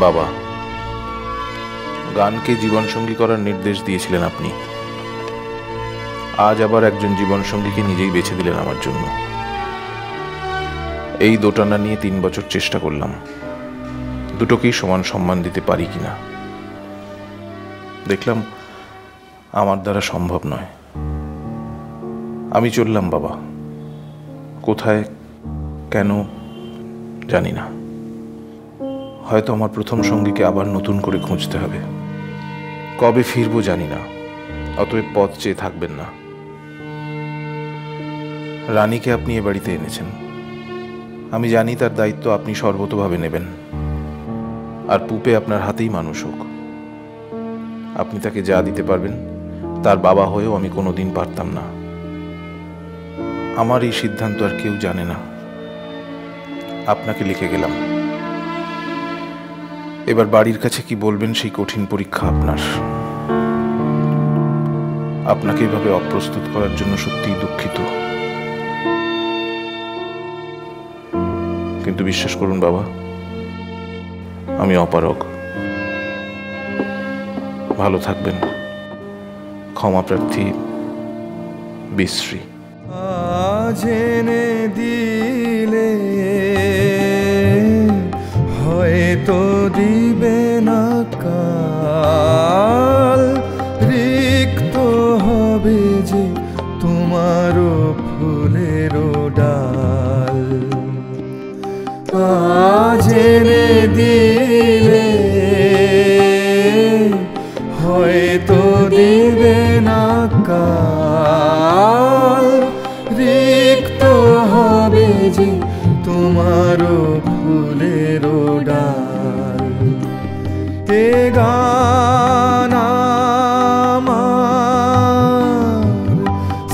বাবা, গানকে জীবনসঙ্গী করার নির্দেশ দিয়েছিলেন আপনি, আজ আবার একজন জীবনসঙ্গীকে নিজেই বেছে দিলেন আমার জন্য। এই দোটানা নিয়ে 3 বছর চেষ্টা করলাম, দুটোকেই সমান সম্মান দিতে পারি কিনা। দেখলাম আমার দ্বারা সম্ভব নয়। আমি চললাম বাবা, কোথায় কেন জানি না। হয়তো আমার প্রথম সঙ্গীকে আবার নতুন করে খুঁজতে হবে। কবে ফিরবো জানি না, অতএব পথ চেয়ে থাকবেন না। রানীকে আপনি এ বাড়িতে এনেছেন, আমি জানি তার দায়িত্ব আপনি সর্বতোভাবে নেবেন। আর পুপে আপনার হাতেই মানুষ হোক। আপনি তাকে যা দিতে পারবেন তার বাবা হয়েও আমি কোনোদিন পারতাম না। আমার এই সিদ্ধান্ত আর কেউ জানে না। আপনাকে লিখে গেলাম। এবার বাড়ির কাছে কি বলবেন সেই কঠিন পরীক্ষা আপনার। আপনাকে এভাবে অপ্রস্তুত করার জন্য সত্যিই দুঃখিত, কিন্তু বিশ্বাস করুন বাবা, আমি অপারগ। ভালো থাকবেন। ক্ষমা প্রার্থী, বিশ্রী। জেনে দিলে হয়তো দিবে না কাল, রিক্ত হবে যে তোমারও ফুলেরও ডাল। জেনে দিলে হয়তো দিবে না কাল, রিক্ত হবে যে তোমারও ফুলেরও ডাল। এ গান আমার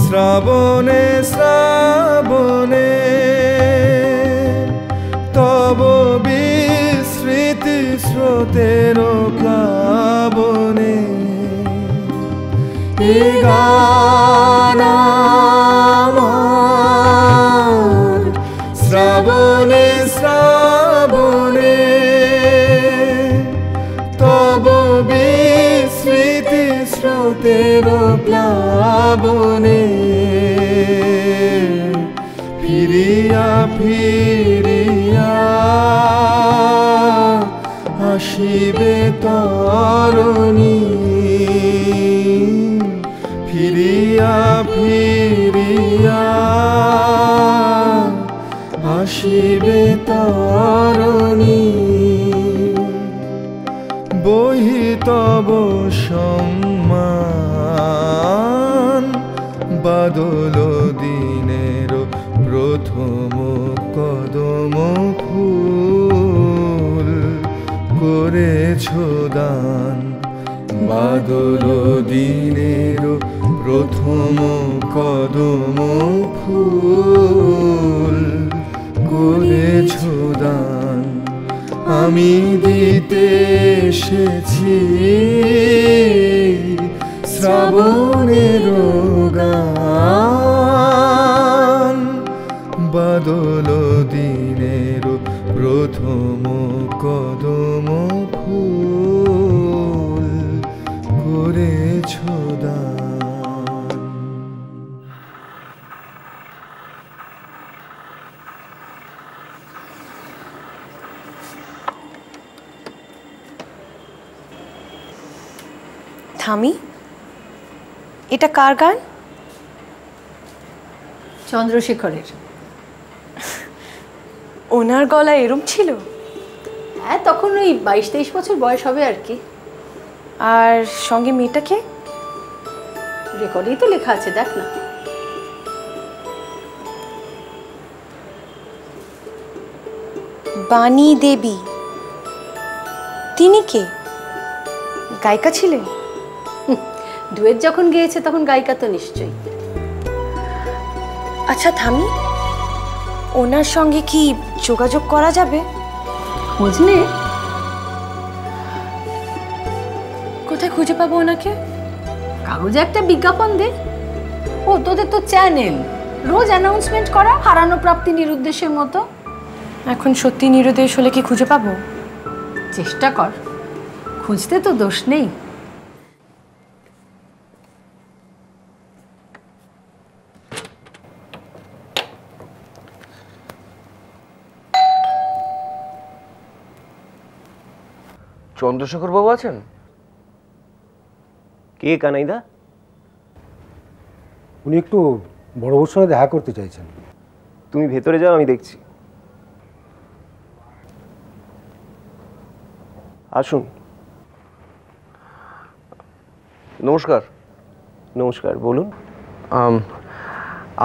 শ্রাবণে শ্রাবণে তব বিস্মৃতি স্রোতের প্লাবনে। এ গান আমার শ্রাবণে শ্রাবণে তব বিস্মৃতি স্রোতের প্লাবনে। ফিরিয়া ফিরিয়া আসিবে তরণী, ফিরিয়া ফিরিয়া আসিবে তরণী। বহি তব সম্মান বাদল দিনের প্রথম কদম ফুল করেছ দান। বাদল দিনের প্রথম কদম ফুল করেছ দান। আমি দিতে এসেছি শ্রাবণের গান। বাদল দিনের প্রথম কদম ফুল করেছ দান। থামি, এটা কার গান? চন্দ্রশেখরের। ওনার গলা এরম ছিল? হ্যাঁ, তখন ওই 22-23 বছর বয়স হবে আর কি। আর সঙ্গে মেয়েটাকে? রেকর্ডেই তো লেখা আছে, দেখ না। বাণী দেবী। তিনি কে? গায়িকা ছিলেন? ডুয়েট যখন গেয়েছে তখন গায়িকা তো নিশ্চয়ই। আচ্ছা থামি, ওনার সঙ্গে কি যোগাযোগ করা যাবে? খোঁজ নে। কোথায় খুঁজে পাবো ওনাকে? কাগজে একটা বিজ্ঞাপন দে। ও তোদের তো চ্যানেল, রোজ অ্যানাউন্সমেন্ট করা হারানো প্রাপ্তি নিরুদ্দেশের মতো। এখন সত্যি নিরুদ্দেশ হলে কি খুঁজে পাবো? চেষ্টা কর, খুঁজতে তো দোষ নেই। চন্দ্রশেখর বাবু আছেন? কে কানাইদা? উনি একটু বড়বাবুর সঙ্গে দেখা করতে চাইছেন। তুমি ভেতরে যাও, আমি দেখছি। আসুন। নমস্কার। নমস্কার, বলুন।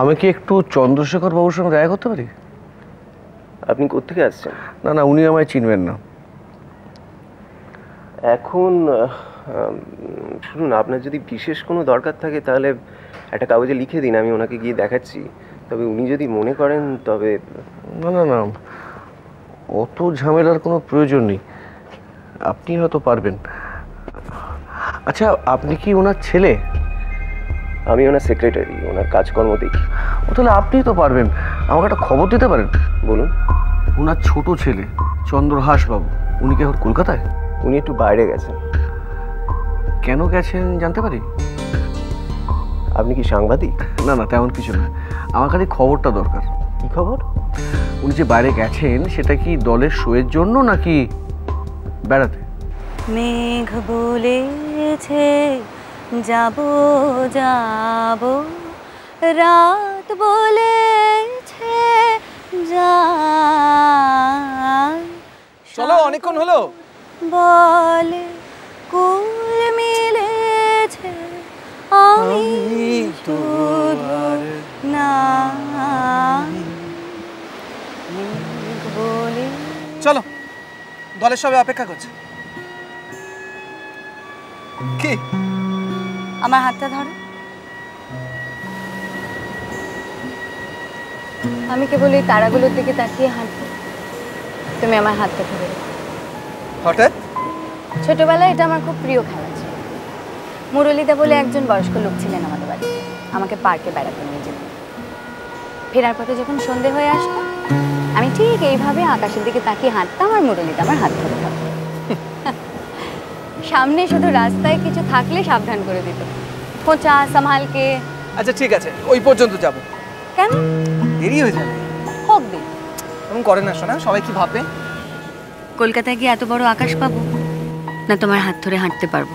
আমি কি একটু চন্দ্রশেখর বাবুর সঙ্গে দেখা করতে পারি? আপনি কোত্থেকে আসছেন? না না, উনি আমায় চিনবেন না এখন। শুনুন, আপনার যদি বিশেষ কোনো দরকার থাকে তাহলে একটা কাগজে লিখে দিন, আমি ওনাকে গিয়ে দেখাচ্ছি। তবে উনি যদি মনে করেন তবে। না না না, অত ঝামেলার কোনো প্রয়োজন নেই, আপনি হয়তো পারবেন। আচ্ছা, আপনি কি ওনার ছেলে? আমি ওনার সেক্রেটারি, ওনার কাজকর্ম দেখি। ও, তাহলে আপনিই তো পারবেন। আমাকে একটা খবর দিতে পারেন? বলুন। ওনার ছোট ছেলে চন্দ্রহাস বাবু, উনি কি এখন কলকাতায়? উনি একটু বাইরে গেছেন। কেন গেছেন জানতে পারি? আপনি কি সাংবাদিক? না না, তেমন কিছু না, আমার খালি খবরটা দরকার। কি খবর? উনি যে বাইরে গেছেন সেটা কি দলের শোয়ের জন্য নাকি বেড়াতে? মেঘ বলেছে যাব যাব, রাত বলেছে যাই। চলো, অনেকক্ষণ হলো। বলে কুল মিলেছে, আমি তোর না বলে। চলো, দলের সবাই অপেক্ষা করছে। কি? আমার হাতটা ধরো। আমি কেবল এই তারাগুলোর দিকে তাকিয়ে হাঁটবো, তুমি আমার হাতটা ধরে। হঠাৎ? ছোটবেলায় এটা আমার খুব প্রিয় খেলা ছিল। মুরলীদা বলে একজন বয়স্ক লোক ছিলেন আমাদের বাড়িতে, আমাকে পার্কে বেড়াতে নিয়ে যেতেন। ফেরার পথে যখন সন্ধে হয়ে আসতো, আমি ঠিক এইভাবে আকাশের দিকে তাকিয়ে হাঁটতাম আর মুরলীদা আমার হাত ধরে থাকতো। সামনে শুধু রাস্তায় কিছু থাকলে সাবধান করে দিত, খোঁচা সামালকে। আচ্ছা ঠিক আছে, ওই পর্যন্ত যাব। কেন? দেরি হয়ে যাবে। হোক দিন। এমন করে না শোনা, সবাই কি ভাববে? কলকাতায় গিয়ে এত বড় আকাশ পাবো না তোমার হাত ধরে হাঁটতে পারবো?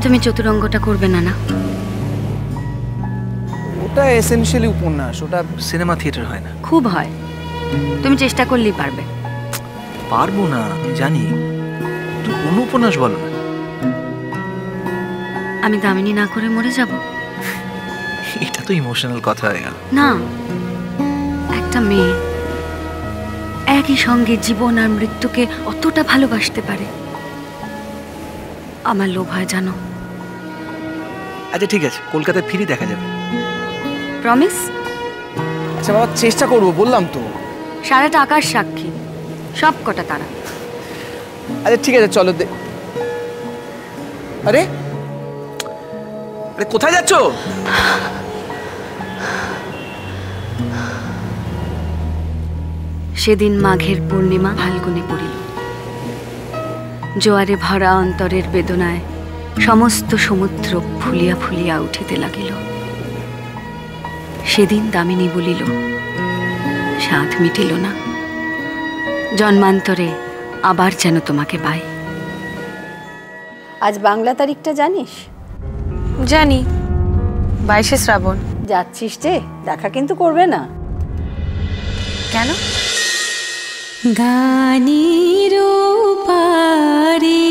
তুমি চতুরঙ্গটা করবে না? না, ওটা এসেনশিয়ালি উপন্যাস, ওটা সিনেমা থিয়েটার হয় না। খুব হয়, তুমি চেষ্টা করলেই পারবে। পারবো না আমি জানি, তুই কোন উপন্যাস বলো না। আমি দামিনী না করে মরে যাব? এটা তো ইমোশনাল কথা হয়ে গেল। না, একটা মেয়ে একই সঙ্গে জীবন আর মৃত্যুকে অতটা ভালোবাসতে পারে, আমার লোভ হয় জানো। আচ্ছা ঠিক আছে, কলকাতায় ফিরি দেখা যাবে। প্রমিস? আচ্ছা বাবা, চেষ্টা করবো বললাম তো। সারাটা আকাশ সাক্ষী, সব কটা তারা। আচ্ছা ঠিক আছে, চলো। আরে আরে, কোথায় যাচ্ছো? সেদিন মাঘের পূর্ণিমা ফাল্গুনে পড়িল, জোয়ারে ভরা অন্তরের বেদনায় সমস্ত সমুদ্র ফুলিয়া ফুলিয়া উঠিতে লাগিল। সেদিন দামিনী বলিল, সাধ মিটিল না, জন্মান্তরে আবার যেন তোমাকে পাই। আজ বাংলা তারিখটা জানিস? জানি, 22শে শ্রাবণ। যাচ্ছিস রে, দেখা কিন্তু করবে না। কেন? গানির পারে